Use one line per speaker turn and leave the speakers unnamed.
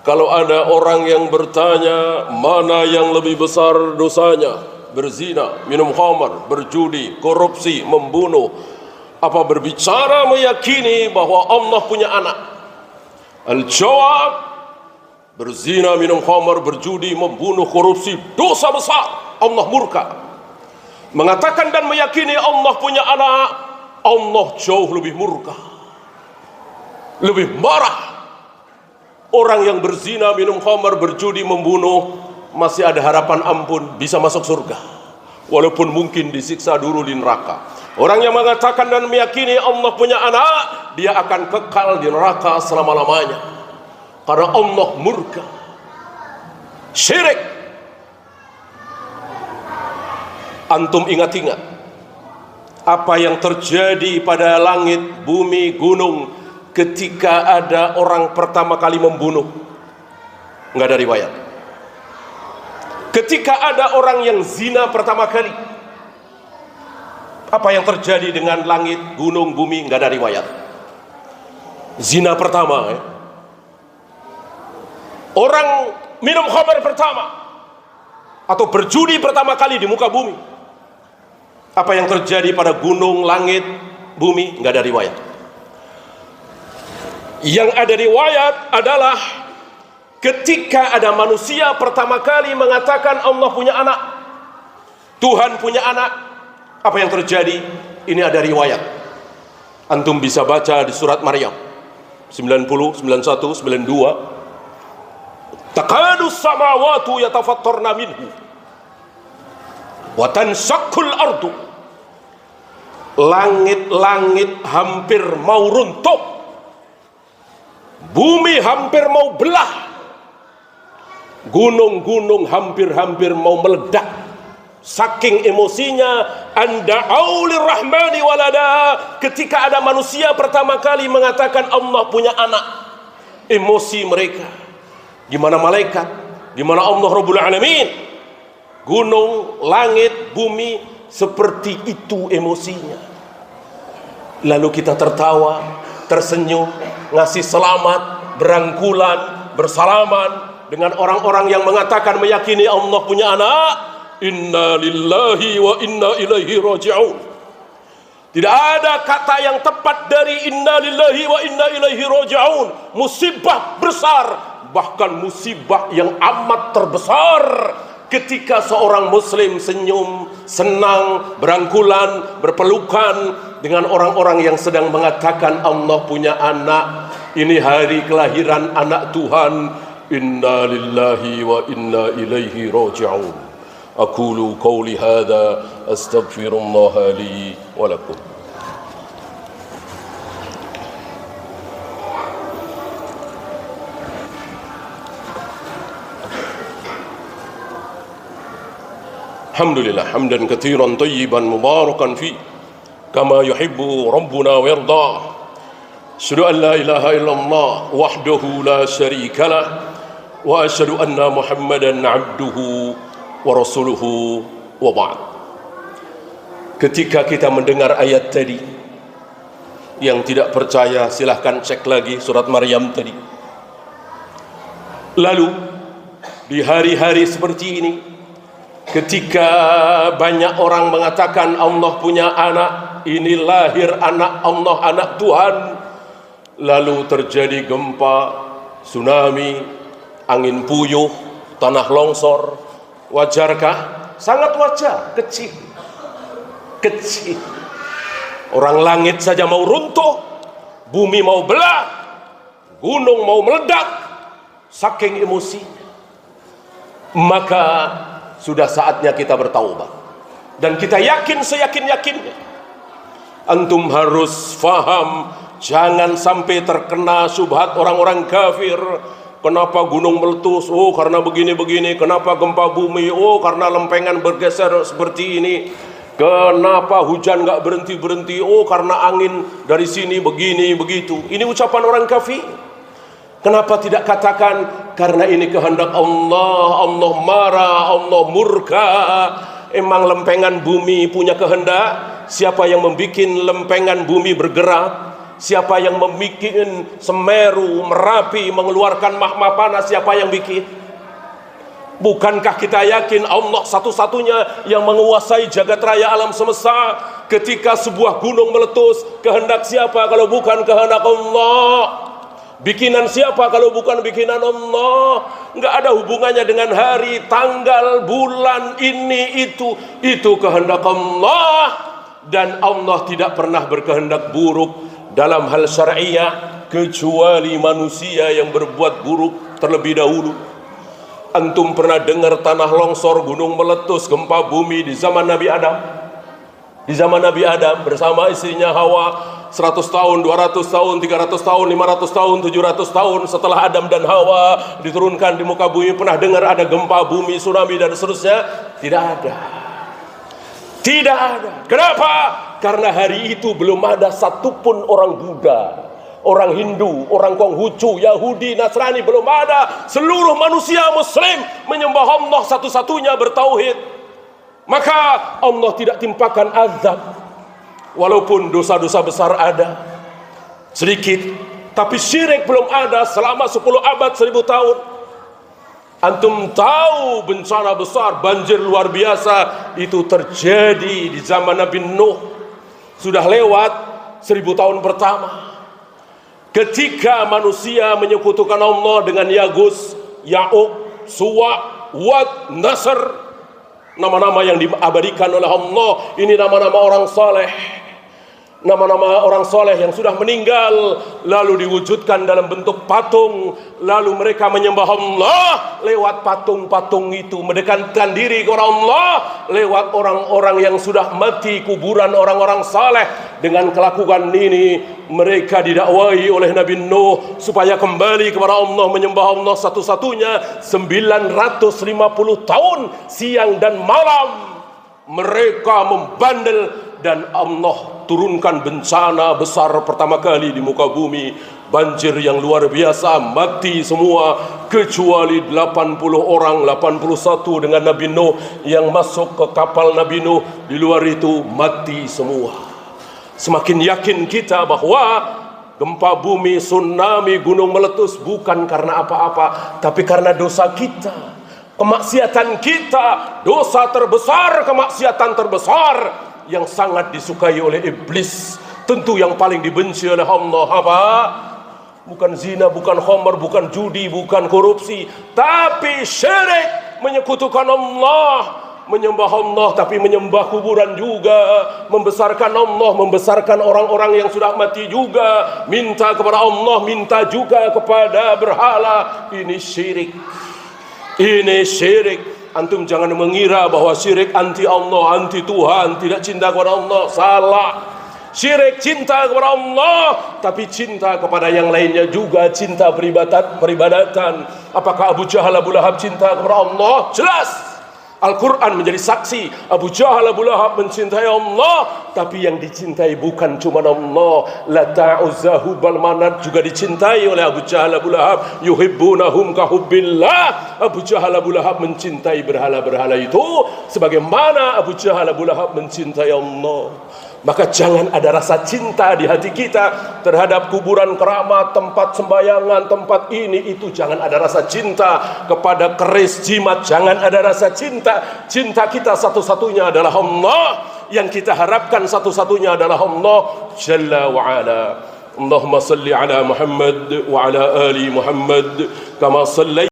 Kalau ada orang yang bertanya mana yang lebih besar dosanya, berzina, minum khamar, berjudi, korupsi, membunuh, apa berbicara meyakini bahwa Allah punya anak? Al-jawab, berzina, minum khamar, berjudi, membunuh, korupsi, dosa besar, Allah murka. Mengatakan dan meyakini Allah punya anak, Allah jauh lebih murka, lebih marah. Orang yang berzina, minum khamar, berjudi, membunuh masih ada harapan ampun, bisa masuk surga, walaupun mungkin disiksa dulu di neraka. Orang yang mengatakan dan meyakini Allah punya anak, dia akan kekal di neraka selama-lamanya, karena Allah murka. Syirik. Antum ingat-ingat apa yang terjadi pada langit, bumi, gunung ketika ada orang pertama kali membunuh? Nggak ada riwayat. Ketika ada orang yang zina pertama kali, apa yang terjadi dengan langit, gunung, bumi? Nggak ada riwayat. Zina pertama, ya. Orang minum khamar pertama atau berjudi pertama kali di muka bumi, apa yang terjadi pada gunung, langit, bumi? Nggak ada riwayat. Yang ada riwayat adalah ketika ada manusia pertama kali mengatakan Allah punya anak, Tuhan punya anak, apa yang terjadi? Ini ada riwayat. Antum bisa baca di surat Maryam 90, 91, 92. Takadu samawatu yatafattarna minhu wa tanshaqqul ardu. Langit-langit hampir mau runtuh, bumi hampir mau belah, gunung-gunung hampir-hampir mau meledak, saking emosinya. Anda'u lirrahmani walada. Ketika ada manusia pertama kali mengatakan Allah punya anak, emosi mereka. Gimana malaikat, gimana Allah Rabbul Alamin? Gunung, langit, bumi seperti itu emosinya. Lalu kita tertawa, tersenyum, ngasih selamat, berangkulan, bersalaman dengan orang-orang yang mengatakan meyakini Allah punya anak. Inna lillahi wa inna ilaihi raji'un. Tidak ada kata yang tepat dari inna lillahi wa inna ilaihi raji'un. Musibah besar, bahkan musibah yang amat terbesar, ketika seorang muslim senyum, senang, berangkulan, berpelukan dengan orang-orang yang sedang mengatakan Allah punya anak. Ini hari kelahiran anak Tuhan. Inna lillahi wa inna ilaihi raji'un. Aqulu qawli hadha astaghfirullah li wa lakum. Alhamdulillah hamdan katsiran thayyiban mubarakan fi kama yuhibbu rabbuna wa yarda. Asyhadu an la ilaha illallah wahdahu la syarika lah wa asyhadu anna Muhammadan abduhu wa rasuluhu wa ba'd. Ketika kita mendengar ayat tadi, yang tidak percaya silahkan cek lagi surat Maryam tadi. Lalu di hari-hari seperti ini, ketika banyak orang mengatakan Allah punya anak, ini lahir anak Allah, anak Tuhan, lalu terjadi gempa, tsunami, angin puyuh, tanah longsor. Wajarkah? Sangat wajar. Kecil. Orang langit saja mau runtuh, bumi mau belah, gunung mau meledak, saking emosi. Maka sudah saatnya kita bertaubat, dan kita yakin seyakin-yakinnya. Antum harus faham, jangan sampai terkena syubhat orang-orang kafir. Kenapa gunung meletus? Oh karena begini-begini. Kenapa gempa bumi? Oh karena lempengan bergeser seperti ini. Kenapa hujan nggak berhenti-berhenti? Oh karena angin dari sini begini begitu. Ini ucapan orang kafir. Kenapa tidak katakan karena ini kehendak Allah, Allah marah, Allah murka. Emang lempengan bumi punya kehendak? Siapa yang membuat lempengan bumi bergerak? Siapa yang membikin Semeru, Merapi mengeluarkan magma panas? Siapa yang bikin? Bukankah kita yakin Allah satu-satunya yang menguasai jagat raya alam semesta? Ketika sebuah gunung meletus, kehendak siapa kalau bukan kehendak Allah? Bikinan siapa kalau bukan bikinan Allah? Enggak ada hubungannya dengan hari, tanggal, bulan, ini, itu kehendak Allah. Dan Allah tidak pernah berkehendak buruk dalam hal syariah, kecuali manusia yang berbuat buruk terlebih dahulu. Antum pernah dengar tanah longsor, gunung meletus, gempa bumi di zaman Nabi Adam? Di zaman Nabi Adam bersama istrinya Hawa, 100 tahun, 200 tahun, 300 tahun, 500 tahun, 700 tahun setelah Adam dan Hawa diturunkan di muka bumi, pernah dengar ada gempa bumi, tsunami dan seterusnya? Tidak ada. Tidak ada. Kenapa? Karena hari itu belum ada satupun orang Buddha, orang Hindu, orang Konghucu, Yahudi, Nasrani, belum ada. Seluruh manusia Muslim menyembah Allah satu-satunya, bertauhid. Maka Allah tidak timpakan azab. Walaupun dosa-dosa besar ada sedikit, tapi syirik belum ada selama 10 abad, 1000 tahun. Antum tahu bencana besar, banjir luar biasa itu terjadi di zaman Nabi Nuh. Sudah lewat 1000 tahun pertama. Ketika manusia menyekutukan Allah dengan Yagus, Ya'uq, Suwa, Wad, Nasr, nama-nama yang diabadikan oleh Allah. Ini nama-nama orang saleh, nama-nama orang soleh yang sudah meninggal, lalu diwujudkan dalam bentuk patung, lalu mereka menyembah Allah lewat patung-patung itu, mendekatkan diri kepada Allah lewat orang-orang yang sudah mati, kuburan orang-orang saleh. Dengan kelakuan ini mereka didakwai oleh Nabi Nuh supaya kembali kepada Allah, menyembah Allah satu-satunya. 950 tahun siang dan malam mereka membandel, dan Allah turunkan bencana besar pertama kali di muka bumi, banjir yang luar biasa, mati semua kecuali 80 orang, 81 dengan Nabi Nuh yang masuk ke kapal Nabi Nuh. Di luar itu mati semua. Semakin yakin kita bahwa gempa bumi, tsunami, gunung meletus bukan karena apa-apa, tapi karena dosa kita, kemaksiatan kita, dosa terbesar, kemaksiatan terbesar yang sangat disukai oleh iblis. Tentu yang paling dibenci oleh Allah apa? Bukan zina, bukan khamar, bukan judi, bukan korupsi, tapi syirik, menyekutukan Allah, menyembah Allah tapi menyembah kuburan juga, membesarkan Allah, membesarkan orang-orang yang sudah mati juga, minta kepada Allah, minta juga kepada berhala. Ini syirik. Ini syirik. Antum jangan mengira bahwa syirik anti Allah, anti Tuhan, tidak cinta kepada Allah. Salah. Syirik cinta kepada Allah, tapi cinta kepada yang lainnya juga, cinta peribadatan. Apakah Abu Jahal, Abu Lahab cinta kepada Allah? Jelas. Al-Quran menjadi saksi. Abu Jahal, Abu Lahab mencintai Allah, tapi yang dicintai bukan cuma Allah. Lata, Uzza, Hubal, Manat juga dicintai oleh Abu Jahal, Abu Lahab. Yuhibbunahum kahubbillah. Abu Jahal, Abu Lahab mencintai berhala-berhala itu sebagaimana Abu Jahal, Abu Lahab mencintai Allah. Maka jangan ada rasa cinta di hati kita terhadap kuburan keramat, tempat sembayangan, tempat ini itu. Jangan ada rasa cinta kepada keris jimat, jangan ada rasa cinta. Cinta kita satu-satunya adalah Allah. Yang kita harapkan satu-satunya adalah Allah Jalla wa'ala. Allahumma salli ala Muhammad wa ala ali Muhammad kama salli